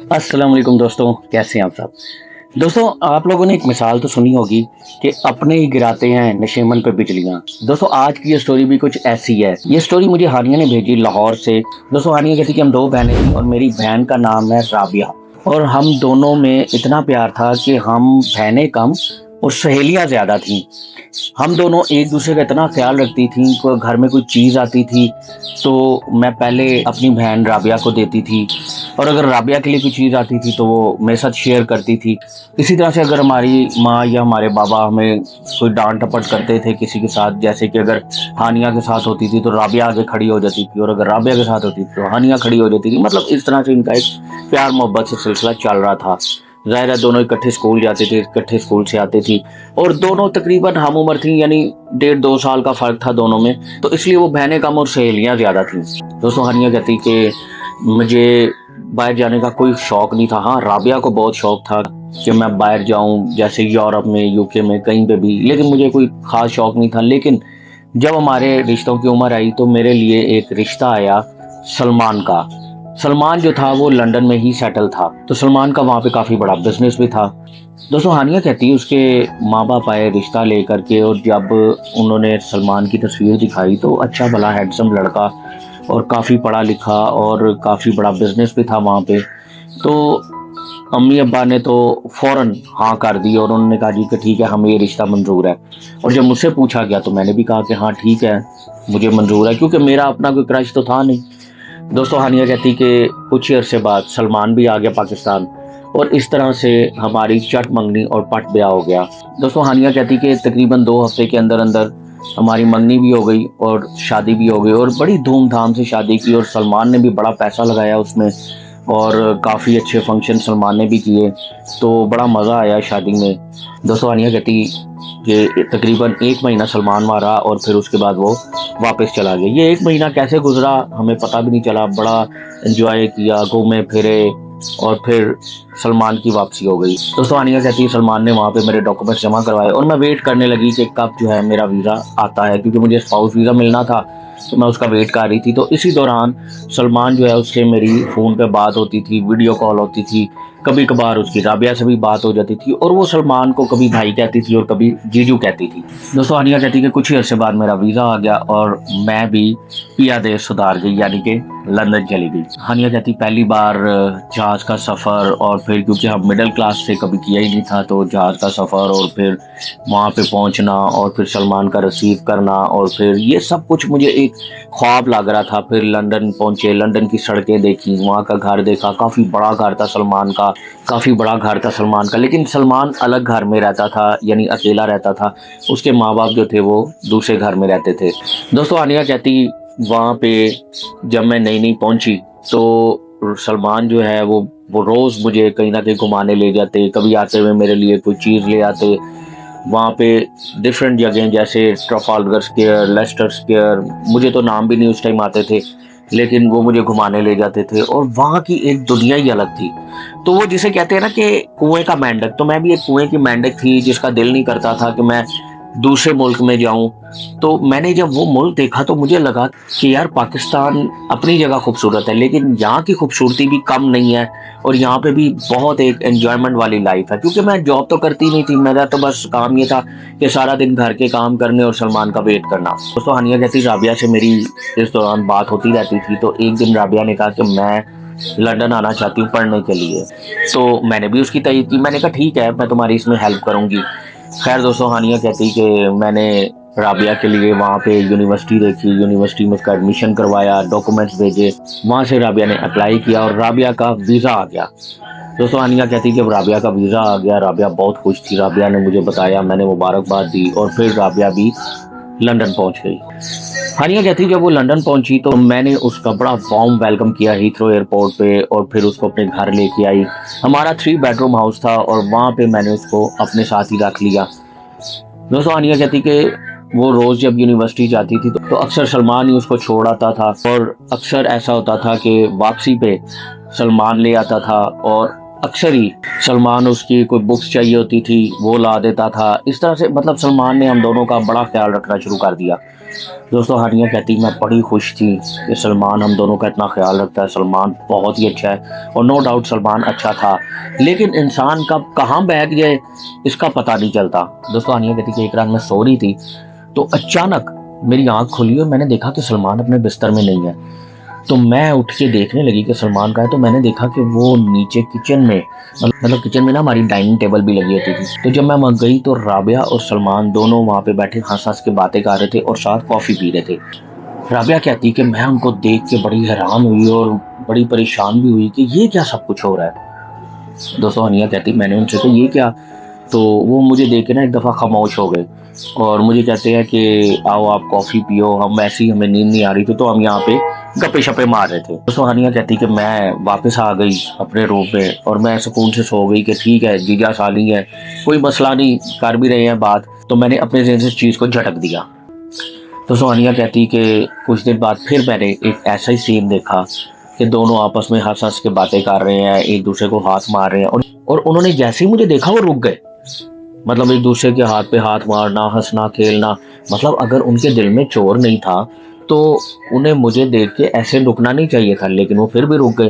अस्सलाम वालेकुम दोस्तों, कैसे हैं आप सब। दोस्तों, आप लोगों ने एक मिसाल तो सुनी होगी कि अपने ही गिराते हैं नशेमन पे बिजलियां। दोस्तों, आज की ये स्टोरी भी कुछ ऐसी है। ये स्टोरी मुझे हानिया ने भेजी लाहौर से। दोस्तों, हानिया कहती कि हम दो बहनें थी और मेरी बहन का नाम है राबिया, और हम दोनों में इतना प्यार था कि हम बहनें कम और सहेलियां ज़्यादा थीं। हम दोनों एक दूसरे का इतना ख्याल रखती थी। कोई घर में कोई चीज़ आती थी तो मैं पहले अपनी बहन राबिया को देती थी, और अगर राबिया के लिए कोई चीज़ आती थी तो वो मेरे साथ शेयर करती थी। इसी तरह से अगर हमारी माँ या हमारे बाबा हमें कोई डांट टपट करते थे किसी के साथ, जैसे कि अगर हानिया के साथ होती थी तो राबिया आगे खड़ी हो जाती थी, और अगर राबिया के साथ होती थी तो हानिया खड़ी हो जाती थी। मतलब इस तरह से इनका एक प्यार मोहब्बत से सिलसिला चल रहा था। ज़ाहिर है दोनों इकट्ठे स्कूल जाते थे, इकट्ठे स्कूल से आते थी, और दोनों तकरीबन हम उम्र थी, यानी 1.5-2 साल का फ़र्क था दोनों में, तो इसलिए वो बहनें कम और सहेलियाँ ज़्यादा थीं। दोस्तों, हानिया कहती कि मुझे बाहर जाने का कोई शौक़ नहीं था। हाँ, राबिया को बहुत शौक़ था कि मैं बाहर जाऊँ, जैसे यूरोप में, यूके में, कहीं पे भी, लेकिन मुझे कोई ख़ास शौक़ नहीं था। लेकिन जब हमारे रिश्तों की उम्र आई तो मेरे लिए एक रिश्ता आया सलमान का। सलमान जो था वो लंदन में ही सेटल था, तो सलमान का वहाँ पे काफ़ी बड़ा बिजनेस भी था। दोस्तों, हानिया कहती है उसके माँ बाप आए रिश्ता लेकर के, और जब उन्होंने सलमान की तस्वीर दिखाई तो अच्छा भला हैंडसम लड़का और काफ़ी पढ़ा लिखा और काफ़ी बड़ा बिजनेस भी था वहाँ पे। तो अम्मी अब्बा ने तो फ़ौरन हाँ कर दी और उन्होंने कहा जी कि ठीक है, हमें ये रिश्ता मंजूर है। और जब मुझसे पूछा गया तो मैंने भी कहा कि हाँ ठीक है, मुझे मंजूर है, क्योंकि मेरा अपना कोई क्रश तो था नहीं। दोस्तों, हानिया कहती कि कुछ ही अरसे बाद सलमान भी आ गया पाकिस्तान, और इस तरह से हमारी चट मंगनी और पट ब्याह हो गया। दोस्तों, हानिया कहती कि तकरीबन 2 हफ्ते के अंदर अंदर हमारी मंगनी भी हो गई और शादी भी हो गई, और बड़ी धूमधाम से शादी की, और सलमान ने भी बड़ा पैसा लगाया उसमें, और काफ़ी अच्छे फंक्शन सलमान ने भी किए, तो बड़ा मज़ा आया शादी में। दोस्तों, हानिया कहती कि तकरीबन 1 महीना सलमान वहाँ रहा और फिर उसके बाद वो वापस चला गया। ये 1 महीना कैसे गुजरा हमें पता भी नहीं चला। बड़ा एंजॉय किया, घूमे फिरे, और फिर सलमान की वापसी हो गई। दोस्तों, हानिया कहती है सलमान ने वहाँ पे मेरे डॉक्यूमेंट्स जमा करवाए, और मैं वेट करने लगी कि कब जो है मेरा वीज़ा आता है, क्योंकि मुझे स्पाउस वीज़ा मिलना था, तो मैं उसका वेट कर रही थी। तो इसी दौरान सलमान जो है उससे मेरी फ़ोन पे बात होती थी, वीडियो कॉल होती थी, कभी कभार उसकी राबिया से भी बात हो जाती थी, और वो सलमान को कभी भाई कहती थी और कभी जीजू कहती थी। दोस्तों, हानिया कहती कि कुछ ही अर्से बाद मेरा वीज़ा आ गया और मैं भी पिया देश सुधार गई, यानी कि लंदन चली गई। हानिया कहती पहली बार जहाज़ का सफ़र, और फिर क्योंकि हम मिडिल क्लास से कभी किया ही नहीं था, तो जहाज़ का सफ़र और फिर वहाँ पे पहुँचना और फिर सलमान का रिसीव करना, और फिर ये सब कुछ मुझे एक ख्वाब लग रहा था। फिर लंदन पहुँचे, लंदन की सड़कें देखी, वहाँ का घर देखा, काफ़ी बड़ा घर था सलमान का, काफ़ी बड़ा घर था सलमान का, लेकिन सलमान अलग घर में रहता था, यानी अकेला रहता था। उसके माँ बाप जो थे वो दूसरे घर में रहते थे। दोस्तों, हानिया कहती वहाँ पे जब मैं नई नई पहुँची तो सलमान जो है वो रोज़ मुझे कहीं ना कहीं घुमाने ले जाते, कभी आते हुए मेरे लिए कोई चीज़ ले आते। वहाँ पे डिफरेंट जगह जैसे ट्रफालगर स्क्वायर, लेस्टर स्क्वायर, मुझे तो नाम भी नहीं उस टाइम आते थे, लेकिन वो मुझे घुमाने ले जाते थे, और वहाँ की एक दुनिया ही अलग थी। तो वो जिसे कहते हैं ना कि कुएं का मेंढक, तो मैं भी एक कुएं की मेंढक थी जिसका दिल नहीं करता था कि मैं दूसरे मुल्क में जाऊं। तो मैंने जब वो मुल्क देखा तो मुझे लगा कि यार पाकिस्तान अपनी जगह खूबसूरत है, लेकिन यहाँ की खूबसूरती भी कम नहीं है, और यहाँ पे भी बहुत एक एंजॉयमेंट वाली लाइफ है। क्योंकि मैं जॉब तो करती नहीं थी, मेरा तो बस काम ये था कि सारा दिन घर के काम करने और सलमान का वेट करना। दोस्तों, हानिया कहती राबिया से मेरी इस दौरान बात होती रहती थी, तो एक दिन राबिया ने कहा कि मैं लंदन आना चाहती हूँ पढ़ने के लिए। तो मैंने भी उसकी तय की, मैंने कहा ठीक है, मैं तुम्हारी इसमें हेल्प करूँगी। खैर दोस्तों, हानिया कहती कि मैंने राबिया के लिए वहाँ पे यूनिवर्सिटी देखी, यूनिवर्सिटी में उसका एडमिशन करवाया, डॉक्यूमेंट्स भेजे, वहाँ से राबिया ने अप्लाई किया और राबिया का वीज़ा आ गया। दोस्तों, हानिया कहती कि जब राबिया का वीज़ा आ गया, राबिया बहुत खुश थी। राबिया ने मुझे बताया, मैंने मुबारकबाद दी, और फिर राबिया भी लंदन पहुँच गई। हानिया कहती जब वो लंदन पहुंची तो मैंने उसका बड़ा वार्म वेलकम किया हीथ्रो एयरपोर्ट पे, और फिर उसको अपने घर लेके आई। हमारा 3 बेडरूम हाउस था, और वहाँ पे मैंने उसको अपने साथ ही रख लिया। दोस्तों, हानिया कहती कि वो रोज़ जब यूनिवर्सिटी जाती थी तो अक्सर सलमान ही उसको छोड़ आता था, और अक्सर ऐसा होता था कि वापसी पे सलमान ले आता था, और अक्सर ही सलमान उसकी कोई बुक्स चाहिए होती थी वो ला देता था। इस तरह से मतलब सलमान ने हम दोनों का बड़ा ख्याल रखना शुरू कर दिया। दोस्तों हानिया कहती मैं बड़ी खुश थी कि सलमान हम दोनों का इतना ख्याल रखता है, सलमान बहुत ही अच्छा है। और नो डाउट सलमान अच्छा था, लेकिन इंसान कब कहाँ बैठ जाए इसका पता नहीं चलता। दोस्तों हानिया कहती कि एक रात मैं सो रही थी तो अचानक मेरी आंख खुली और मैंने देखा कि सलमान अपने बिस्तर में नहीं है। तो मैं उठ के देखने लगी कि सलमान का है, तो मैंने देखा कि वो नीचे किचन में, मतलब किचन में ना हमारी डाइनिंग टेबल भी लगी होती थी। तो जब मैं वहाँ गई तो राबिया और सलमान दोनों वहाँ पे बैठे हंस हंस के बातें कर रहे थे और साथ कॉफ़ी पी रहे थे। राबिया कहती कि मैं उनको देख के बड़ी हैरान हुई और बड़ी परेशान भी हुई कि ये क्या सब कुछ हो रहा है। दोस्तों हनिया कहती मैंने उनसे तो ये क्या, तो वो मुझे देख के ना एक दफ़ा खामोश हो गए और मुझे कहते हैं कि आओ आप कॉफ़ी पियो, हम ऐसे ही हमें नींद नहीं आ रही थी तो हम यहाँ पे गप्पे शप्पे मार रहे थे। दोस्तों हानिया कहती कि मैं वापस आ गई अपने रूम में और मैं सुकून से सो गई कि ठीक है जीजा साली है, कोई मसला नहीं, कर भी रहे हैं बात। तो मैंने अपने ज़हन से इस चीज़ को झटक दिया। दोस्तों हानिया कहती कि कुछ देर बाद फिर मैंने एक ऐसा ही सीन देखा कि दोनों आपस में हंस हंस के बातें कर रहे हैं, एक दूसरे को हाथ मार रहे हैं और उन्होंने जैसे ही मुझे देखा वो रुक गए। मतलब एक दूसरे के हाथ पे हाथ मारना, हंसना खेलना, मतलब अगर उनके दिल में चोर नहीं था तो उन्हें मुझे देख के ऐसे रुकना नहीं चाहिए था, लेकिन वो फिर भी रुक गए।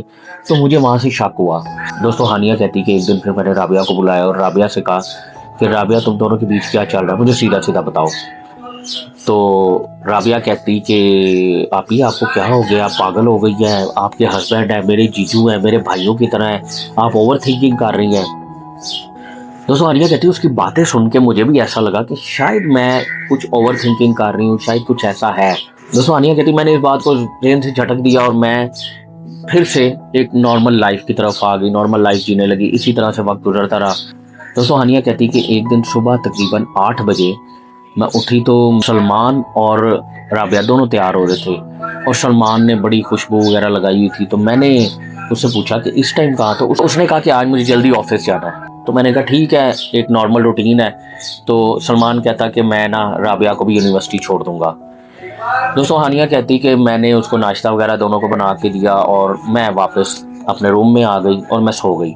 तो मुझे वहाँ से शक हुआ। दोस्तों हानिया कहती कि एक दिन फिर मैंने राबिया को बुलाया और राबिया से कहा कि राबिया तुम दोनों के बीच क्या चल रहा है, मुझे सीधा सीधा बताओ। तो राबिया कहती कि आप ही आपको क्या हो गया, आप पागल हो गई है, आपके हस्बैंड है, मेरे जीजू हैं, मेरे भाइयों की तरह है, आप ओवर थिंकिंग कर रही हैं। दोस्तों आलिया कहती है उसकी बातें सुन के मुझे भी ऐसा लगा कि शायद मैं कुछ ओवर थिंकिंग कर रही हूँ, शायद कुछ ऐसा है। दोस्तों आलिया कहती मैंने इस बात को ब्रेन से झटक दिया और मैं फिर से एक नॉर्मल लाइफ की तरफ आ गई, नॉर्मल लाइफ जीने लगी। इसी तरह से वक्त गुजरता रहा। दोस्तों हानिया कहती कि एक दिन सुबह तकरीबन 8 बजे मैं उठी तो सलमान और राबिया दोनों तैयार हो रहे थे और सलमान ने बड़ी खुशबू वगैरह लगाई हुई थी। तो मैंने उससे पूछा कि इस टाइम कहाँ, तो उसने कहा कि आज मुझे जल्दी ऑफिस जाना है। तो मैंने कहा ठीक है, एक नॉर्मल रूटीन है। तो सलमान कहता कि मैं ना राबिया को भी यूनिवर्सिटी छोड़ दूंगा। दोस्तों हानिया कहती कि मैंने उसको नाश्ता वगैरह दोनों को बना के दिया और मैं वापस अपने रूम में आ गई और मैं सो गई।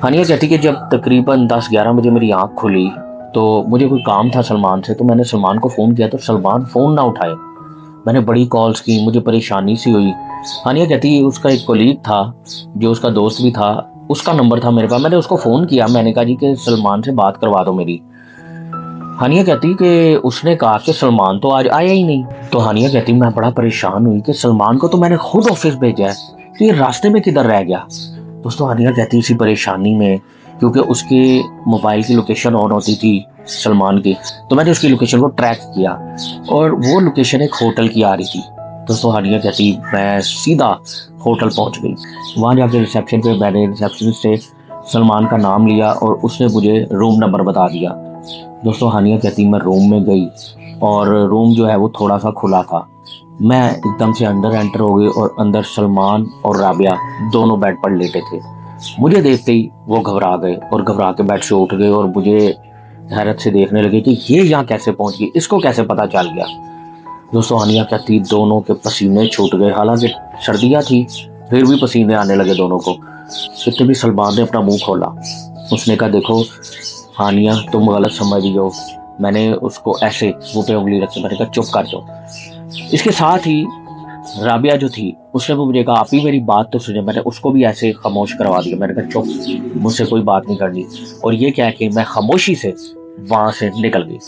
हानिया कहती कि जब तकरीबन 10-11 बजे मेरी आँख खुली तो मुझे कोई काम था सलमान से, तो मैंने सलमान को फ़ोन किया तो सलमान फ़ोन ना उठाए। मैंने बड़ी कॉल्स की, मुझे परेशानी सी हुई। हानिया कहती उसका एक कोलीग था जो उसका दोस्त भी था, उसका नंबर था मेरे पास, मैंने उसको फ़ोन किया, मैंने कहा जी कि सलमान से बात करवा दो मेरी। हानिया कहती कि उसने कहा कि सलमान तो आज आया ही नहीं। तो हानिया कहती मैं बड़ा परेशान हुई कि सलमान को तो मैंने खुद ऑफिस भेजा है, तो ये रास्ते में किधर रह गया। दोस्तों हानिया कहती इसी परेशानी में, क्योंकि उसके मोबाइल की लोकेशन ऑन होती थी सलमान की, तो मैंने उसकी लोकेशन को ट्रैक किया और वो लोकेशन एक होटल की आ रही थी। दोस्तों हानिया कहती मैं सीधा होटल पहुंच गई। वहाँ जाके रिसेप्शन पे मैंने रिसेप्शनिस्ट से सलमान का नाम लिया और उसने मुझे रूम नंबर बता दिया। दोस्तों हानिया कहती मैं रूम में गई और रूम जो है वो थोड़ा सा खुला था। मैं एकदम से अंदर एंटर हो गई और अंदर सलमान और राबिया दोनों बेड पर लेटे थे। मुझे देखते ही वो घबरा गए और घबरा के बेड से उठ गए और मुझे हैरत से देखने लगे कि ये यहाँ कैसे पहुंच गई, इसको कैसे पता चल गया। दोस्तों हानिया कहती दोनों के पसीने छूट गए, हालांकि सर्दियाँ थी फिर भी पसीने आने लगे दोनों को। इतने भी सलमान ने अपना मुंह खोला, उसने कहा देखो हानिया तुम गलत समझ रही हो। मैंने उसको ऐसे मुंह पे उंगली रख के मैंने कहा चुप कर दो। इसके साथ ही राबिया जो थी उसने भी मुझे कहा आप ही मेरी बात तो सुने। मैंने उसको भी ऐसे खामोश करवा दिया, मैंने कहा चुप, मुझसे कोई बात नहीं करनी। और ये क्या है कि मैं खामोशी से वहाँ से निकल गई।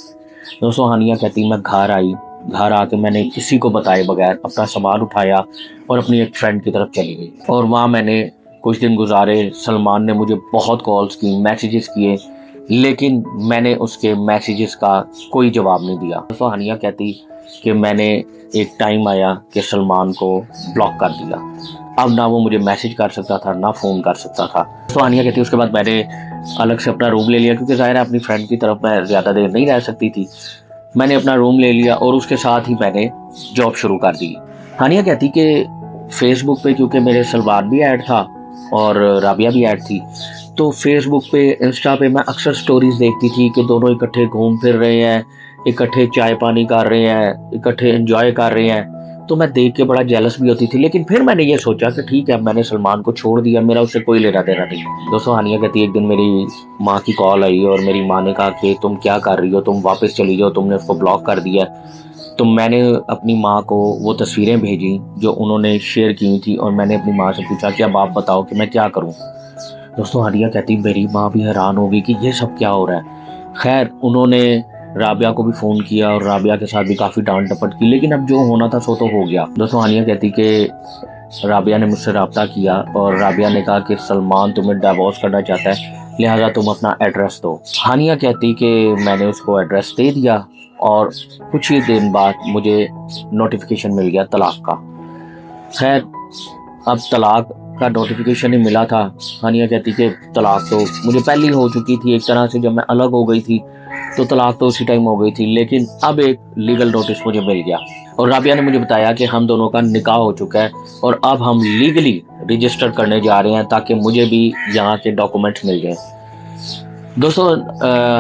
दोस्तों हानिया कहती मैं घर आई, घर आके मैंने किसी को बताए बगैर अपना सामान उठाया और अपनी एक फ्रेंड की तरफ चली गई और वहाँ मैंने कुछ दिन गुजारे। सलमान ने मुझे बहुत कॉल्स की, मैसेजेस किए, लेकिन मैंने उसके मैसेजेस का कोई जवाब नहीं दिया। दोस्तों हानिया कहती कि मैंने एक टाइम आया कि सलमान को ब्लॉक कर दिया। अब ना वो मुझे मैसेज कर सकता था ना फ़ोन कर सकता था। तो हानिया कहती उसके बाद मैंने अलग से अपना रूम ले लिया, क्योंकि ज़ाहिर है अपनी फ्रेंड की तरफ मैं ज़्यादा देर नहीं रह सकती थी। मैंने अपना रूम ले लिया और उसके साथ ही मैंने जॉब शुरू कर दी। हानिया कहती कि फेसबुक पे क्योंकि मेरे सलमान भी ऐड था और राबिया भी ऐड थी, तो फेसबुक पे इंस्टा पे मैं अक्सर स्टोरीज देखती थी कि दोनों इकट्ठे घूम फिर रहे हैं, इकट्ठे चाय पानी कर रहे हैं, इकट्ठे एंजॉय कर रहे हैं। तो मैं देख के बड़ा जेलस भी होती थी, लेकिन फिर मैंने ये सोचा कि ठीक है मैंने सलमान को छोड़ दिया, मेरा उससे कोई लेना देना नहीं। दोस्तों हानिया कहती एक दिन मेरी माँ की कॉल आई और मेरी माँ ने कहा कि तुम क्या कर रही हो, तुम वापस चली जाओ, तुमने उसको ब्लॉक कर दिया। तो मैंने अपनी माँ को वो तस्वीरें भेजी जो उन्होंने शेयर की थी और मैंने अपनी माँ से पूछा कि अब आप बताओ कि मैं क्या करूँ। दोस्तों हानिया कहती मेरी माँ भी हैरान हो गई कि ये सब क्या हो रहा है। खैर उन्होंने राबिया को भी फ़ोन किया और राबिया के साथ भी काफ़ी डांट डपट की, लेकिन अब जो होना था सो तो हो गया। दोस्तों हानिया कहती कि राबिया ने मुझसे रब्ता किया और राबिया ने कहा कि सलमान तुम्हें डिवोर्स करना चाहता है, लिहाजा तुम अपना एड्रेस दो। हानिया कहती कि मैंने उसको एड्रेस दे दिया और कुछ ही दिन बाद मुझे नोटिफिकेशन मिल गया तलाक का। खैर अब तलाक का नोटिफिकेशन ही मिला था। हानिया कहती कि तलाक तो मुझे पहले ही हो चुकी थी, एक तरह से जब मैं अलग हो गई थी तो तलाक तो उसी टाइम हो गई थी, लेकिन अब एक लीगल नोटिस मुझे मिल गया और राबिया ने मुझे बताया कि हम दोनों का निकाह हो चुका है और अब हम लीगली रजिस्टर करने जा रहे हैं ताकि मुझे भी यहाँ के डॉक्यूमेंट्स मिल जाए। दोस्तों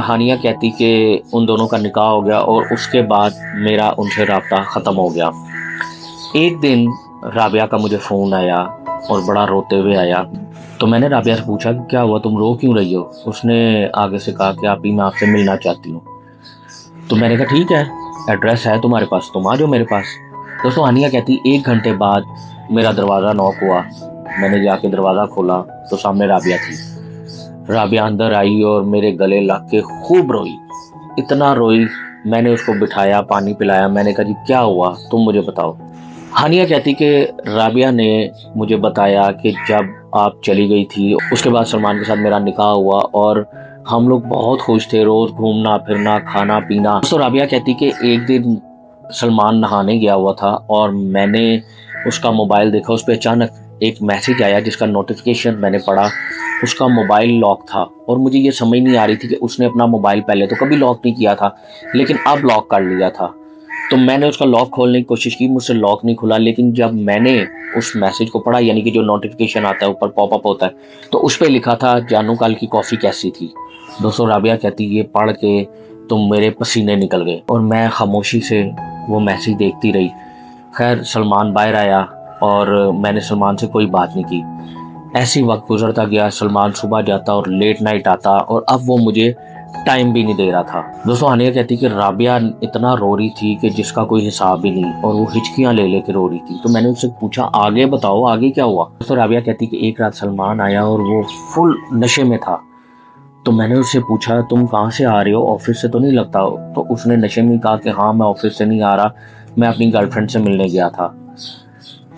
हानिया कहती कि उन दोनों का निकाह हो गया और उसके बाद मेरा उनसे रब्ता ख़त्म हो गया। एक दिन राबिया का मुझे फ़ोन आया और बड़ा रोते हुए आया। तो मैंने राबिया से पूछा कि क्या हुआ, तुम रो क्यों रही हो। उसने आगे से कहा कि आप ही मैं आपसे मिलना चाहती हूँ। तो मैंने कहा ठीक है, एड्रेस है तुम्हारे पास, तुम आ जाओ मेरे पास। दोस्तों हानिया कहती 1 घंटे बाद मेरा दरवाज़ा नॉक हुआ। मैंने जाके दरवाज़ा खोला तो सामने राबिया थी। राबिया अंदर आई और मेरे गले लग के खूब रोई, इतना रोई। मैंने उसको बिठाया, पानी पिलाया। मैंने कहा जी क्या हुआ, तुम मुझे बताओ। हानिया कहती कि राबिया ने मुझे बताया कि जब आप चली गई थी उसके बाद सलमान के साथ मेरा निकाह हुआ और हम लोग बहुत खुश थे, रोज़ घूमना फिरना खाना पीना। तो राबिया कहती कि एक दिन सलमान नहाने गया हुआ था और मैंने उसका मोबाइल देखा, उस पर अचानक एक मैसेज आया जिसका नोटिफिकेशन मैंने पढ़ा। उसका मोबाइल लॉक था और मुझे ये समझ नहीं आ रही थी कि उसने अपना मोबाइल पहले तो कभी लॉक नहीं किया था लेकिन अब लॉक कर लिया था। तो मैंने उसका लॉक खोलने की कोशिश की, मुझसे लॉक नहीं खुला। लेकिन जब मैंने उस मैसेज को पढ़ा, यानी कि जो नोटिफिकेशन आता है ऊपर पॉपअप होता है, तो उस पर लिखा था जानू कल की कॉफ़ी कैसी थी। दोस्तों राबिया कहती ये पढ़ के तो मेरे पसीने निकल गए और मैं खामोशी से वो मैसेज देखती रही। खैर सलमान बाहर आया और मैंने सलमान से कोई बात नहीं की। ऐसी वक्त गुजरता गया, सलमान सुबह जाता और लेट नाइट आता और अब वो मुझे टाइम भी नहीं दे रहा था। दोस्तों हानिया कहती कि राबिया इतना रो रही थी कि जिसका कोई हिसाब भी नहीं और वो हिचकियां ले लेके रो रही थी। तो मैंने उससे पूछा आगे बताओ, आगे क्या हुआ। दोस्तों राबिया कहती कि एक रात सलमान आया और वो फुल नशे में था। तो मैंने उससे पूछा तुम कहाँ से आ रहे हो, ऑफिस से तो नहीं लगता। तो उसने नशे में कहा कि हाँ मैं ऑफिस से नहीं आ रहा, मैं अपनी गर्लफ्रेंड से मिलने गया था।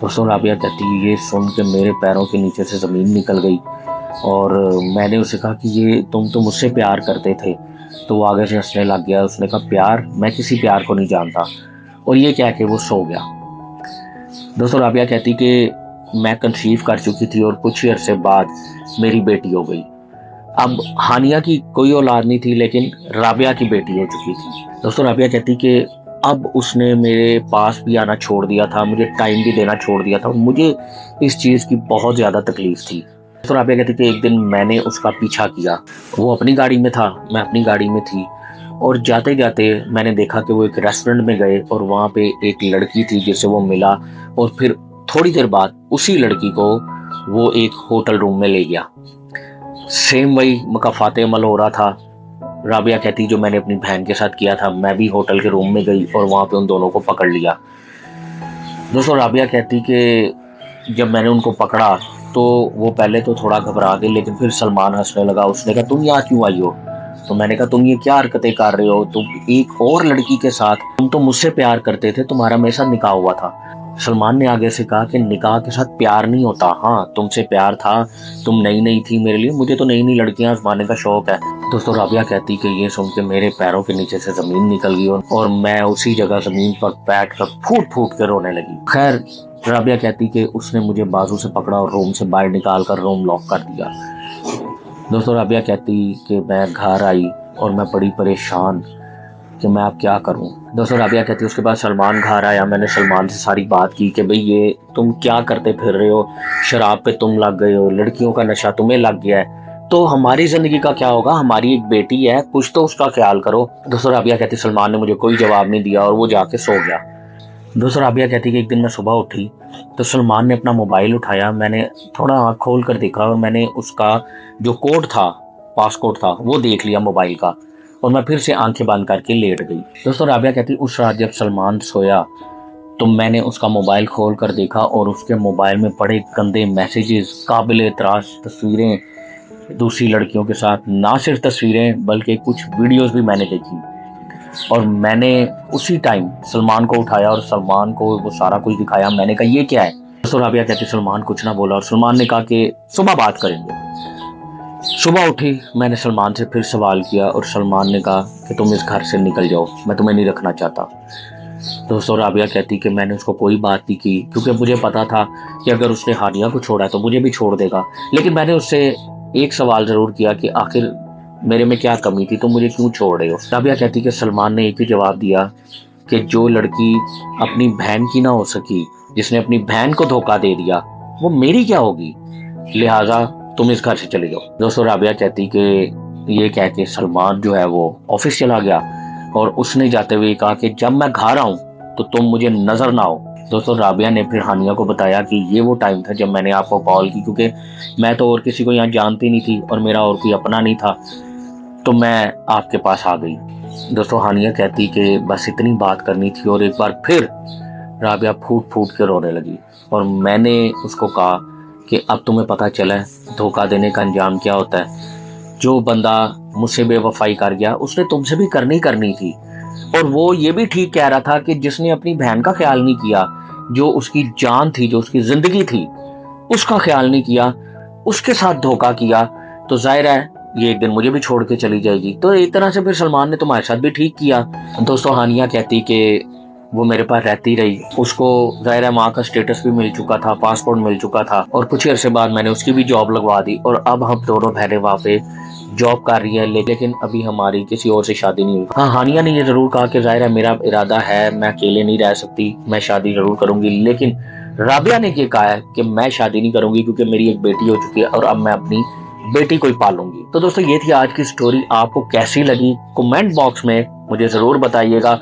दोस्तों राबिया कहती ये सुन के मेरे पैरों के नीचे से ज़मीन निकल गई और मैंने उसे कहा कि ये तुम तो मुझसे प्यार करते थे। तो वो आगे से हंसने लग गया। उसने कहा प्यार, मैं किसी प्यार को नहीं जानता। और ये कह के वो सो गया। दोस्तों राबिया कहती कि मैं कंसीव कर चुकी थी और कुछ ही अरसे बाद मेरी बेटी हो गई। अब हानिया की कोई औलाद नहीं थी लेकिन राबिया की बेटी हो चुकी थी। दोस्तों राबिया कहती कि अब उसने मेरे पास भी आना छोड़ दिया था, मुझे टाइम भी देना छोड़ दिया था और मुझे इस चीज़ की बहुत ज़्यादा तकलीफ थी। तो राबिया कहती कि एक दिन मैंने उसका पीछा किया। वो अपनी गाड़ी में था, मैं अपनी गाड़ी में थी और जाते जाते मैंने देखा कि वो एक रेस्टोरेंट में गए और वहाँ पे एक लड़की थी जिससे वो मिला और फिर थोड़ी देर बाद उसी लड़की को वो एक होटल रूम में ले गया। सेम वही मकाफाते अमल हो रहा था। राबिया कहती जो मैंने अपनी बहन के साथ किया था, मैं भी होटल के रूम में गई और वहाँ पे उन दोनों को पकड़ लिया। दोस्तों राबिया कहती कि जब मैंने उनको पकड़ा तो वो पहले तो थोड़ा घबरा गए लेकिन फिर सलमान हंसने लगा। उसने कहा तुम यहाँ क्यों आई हो। तो मैंने कहा तुम ये क्या हरकतें कर रहे हो, तुम एक और लड़की के साथ, तुम तो मुझसे प्यार करते थे, तुम्हारा मेरे साथ निकाह हुआ था। सलमान ने आगे से कहा कि निकाह के साथ प्यार नहीं होता। हाँ तुमसे प्यार था, तुम नई नई थी मेरे लिए, मुझे तो नई नई लड़कियां आजमाने का शौक है। दोस्तों राबिया कहती कि ये सुन के मेरे पैरों के नीचे से ज़मीन निकल गई और मैं उसी जगह ज़मीन पर बैठ कर फूट फूट कर रोने लगी। खैर राबिया कहती कि उसने मुझे बाजू से पकड़ा और रूम से बाहर निकाल कर रूम लॉक कर दिया। दोस्तों राबिया कहती कि मैं घर आई और मैं बड़ी परेशान कि मैं अब क्या करूं। दोस्तों राबिया कहती उसके बाद सलमान घर आया। मैंने सलमान से सारी बात की कि भाई ये तुम क्या करते फिर रहे हो, शराब पे तुम लग गए हो, लड़कियों का नशा तुम्हें लग गया है, तो हमारी ज़िंदगी का क्या होगा, हमारी एक बेटी है, कुछ तो उसका ख्याल करो। दोस्तों राबिया कहती सलमान ने मुझे कोई जवाब नहीं दिया और वो जाके सो गया। दोस्तों राबिया कहती कि एक दिन मैं सुबह उठी तो सलमान ने अपना मोबाइल उठाया। मैंने थोड़ा आँख खोल कर देखा और मैंने उसका जो कोड था, पासकोड था, वो देख लिया मोबाइल का। और मैं फिर से आंखें बंद करके लेट गई। दोस्तों राबिया कहती उस रात जब सलमान सोया तो मैंने उसका मोबाइल खोल कर देखा और उसके मोबाइल में बड़े गंदे मैसेजेस, काबिल एतराज़ तस्वीरें दूसरी लड़कियों के साथ, ना सिर्फ तस्वीरें बल्कि कुछ वीडियोस भी मैंने देखी। और मैंने उसी टाइम सलमान को उठाया और सलमान को वो सारा कुछ दिखाया। मैंने कहा ये क्या है। दोस्तों राबिया कहती सलमान कुछ ना बोला और सलमान ने कहा कि सुबह बात करेंगे। सुबह उठी, मैंने सलमान से फिर सवाल किया और सलमान ने कहा कि तुम इस घर से निकल जाओ, मैं तुम्हें नहीं रखना चाहता। दोस्तों राबिया कहती कि मैंने उसको कोई बात नहीं की क्योंकि मुझे पता था कि अगर उसने हानिया को छोड़ा तो मुझे भी छोड़ देगा। लेकिन मैंने उससे एक सवाल ज़रूर किया कि आखिर मेरे में क्या कमी थी, तो मुझे क्यों छोड़ रहे हो। राबिया कहती कि सलमान ने एक ही जवाब दिया कि जो लड़की अपनी बहन की ना हो सकी, जिसने अपनी बहन को धोखा दे दिया, वो मेरी क्या होगी, लिहाजा तुम इस घर से चले जाओ। दोस्तों राबिया कहती कि ये कह के सलमान जो है वो ऑफिस चला गया और उसने जाते हुए कहा कि जब मैं घर आऊं तो तुम मुझे नजर ना आओ। दोस्तों राबिया ने फिर हानिया को बताया कि ये वो टाइम था जब मैंने आपको कॉल की, क्योंकि मैं तो और किसी को यहाँ जानती नहीं थी और मेरा और कोई अपना नहीं था, तो मैं आपके पास आ गई। दोस्तों हानिया कहती कि बस इतनी बात करनी थी और एक बार फिर राबिया फूट फूट के रोने लगी और मैंने उसको कहा कि अब तुम्हें पता चला है धोखा देने का अंजाम क्या होता है। जो बंदा मुझसे बेवफाई कर गया उसने तुमसे भी करनी थी। और वो ये भी ठीक कह रहा था कि जिसने अपनी बहन का ख्याल नहीं किया, जो उसकी जान थी, जो उसकी जिंदगी थी, उसका ख्याल नहीं किया, उसके साथ धोखा किया, तो जाहिर है ये एक दिन मुझे भी छोड़ के चली जाएगी। तो एक तरह से फिर सलमान ने तुम्हारे साथ भी ठीक किया। दोस्तों हानिया कहती कि वो मेरे पास रहती रही, उसको जाहिर है माँ का स्टेटस भी मिल चुका था, पासपोर्ट मिल चुका था और कुछ अर्से बाद मैंने उसकी भी जॉब लगवा दी और अब हम दोनों बहनें वहाँ पे जॉब कर रही है, लेकिन अभी हमारी किसी और से शादी नहीं हुई। हाँ हानिया ने ये जरूर कहा कि जाहिर है मेरा इरादा है, मैं अकेले नहीं रह सकती, मैं शादी जरूर करूंगी, लेकिन राबिया ने ये कहा है कि मैं शादी नहीं करूंगी क्योंकि मेरी एक बेटी हो चुकी है और अब मैं अपनी बेटी को ही पालूंगी। तो दोस्तों ये थी आज की स्टोरी, आपको कैसी लगी कमेंट बॉक्स में मुझे जरूर बताइएगा।